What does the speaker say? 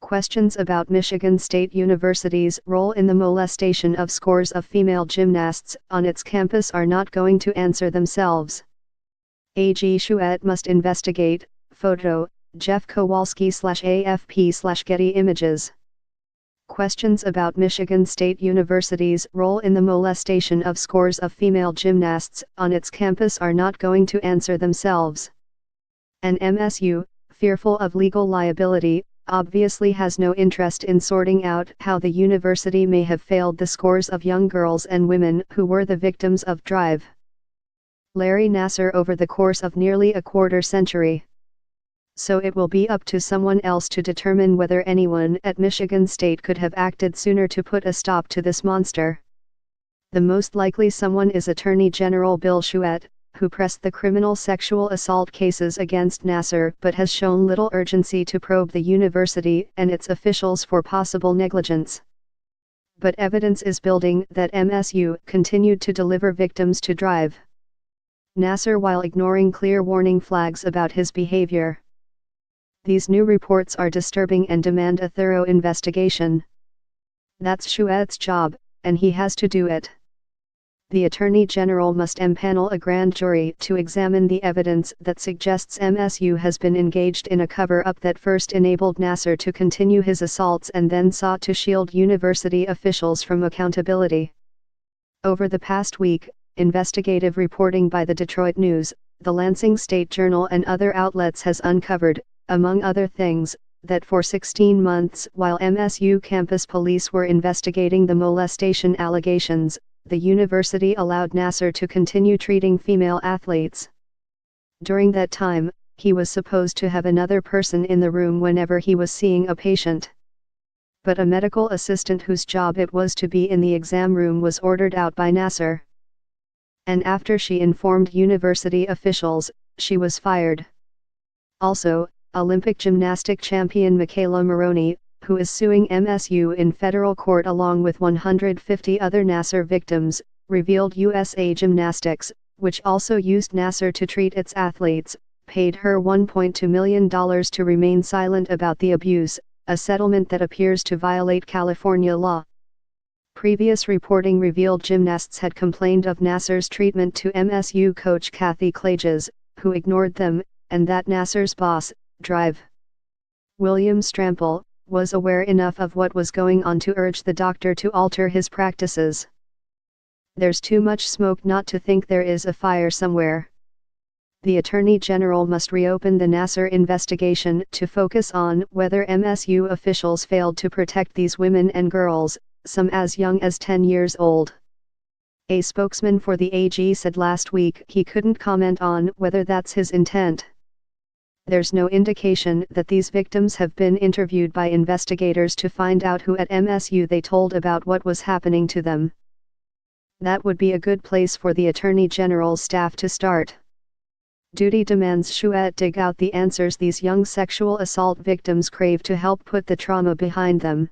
Questions about Michigan State University's role in the molestation of scores of female gymnasts on its campus are not going to answer themselves. AG Chouette must investigate. Photo, Jeff Kowalski/AFP/Getty Images. Questions about Michigan State University's role in the molestation of scores of female gymnasts on its campus are not going to answer themselves. And MSU, fearful of legal liability, obviously has no interest in sorting out how the university may have failed the scores of young girls and women who were the victims of Drive. Larry Nassar over the course of nearly a quarter century. So it will be up to someone else to determine whether anyone at Michigan State could have acted sooner to put a stop to this monster. The most likely someone is Attorney General Bill Chouette, who pressed the criminal sexual assault cases against Nassar but has shown little urgency to probe the university and its officials for possible negligence. But evidence is building that MSU continued to deliver victims to Drive. Nassar while ignoring clear warning flags about his behavior. These new reports are disturbing and demand a thorough investigation. That's Chouette's job, and he has to do it. The Attorney General must empanel a grand jury to examine the evidence that suggests MSU has been engaged in a cover-up that first enabled Nassar to continue his assaults and then sought to shield university officials from accountability. Over the past week, investigative reporting by the Detroit News, the Lansing State Journal and other outlets has uncovered, among other things, that for 16 months while MSU campus police were investigating the molestation allegations, the university allowed Nassar to continue treating female athletes. During that time, he was supposed to have another person in the room whenever he was seeing a patient. But a medical assistant whose job it was to be in the exam room was ordered out by Nassar. And after she informed university officials, she was fired. Also, Olympic gymnastic champion Michaela Maroney, who is suing MSU in federal court along with 150 other Nassar victims, revealed USA Gymnastics, which also used Nassar to treat its athletes, paid her $1.2 million to remain silent about the abuse, a settlement that appears to violate California law. Previous reporting revealed gymnasts had complained of Nassar's treatment to MSU coach Kathy Klages, who ignored them, and that Nassar's boss, Drive William Strample, was aware enough of what was going on to urge the doctor to alter his practices. There's too much smoke not to think there is a fire somewhere. The Attorney General must reopen the Nassar investigation to focus on whether MSU officials failed to protect these women and girls, some as young as 10 years old. A spokesman for the AG said last week he couldn't comment on whether that's his intent. There's no indication that these victims have been interviewed by investigators to find out who at MSU they told about what was happening to them. That would be a good place for the Attorney General's staff to start. Duty demands Chouette dig out the answers these young sexual assault victims crave to help put the trauma behind them.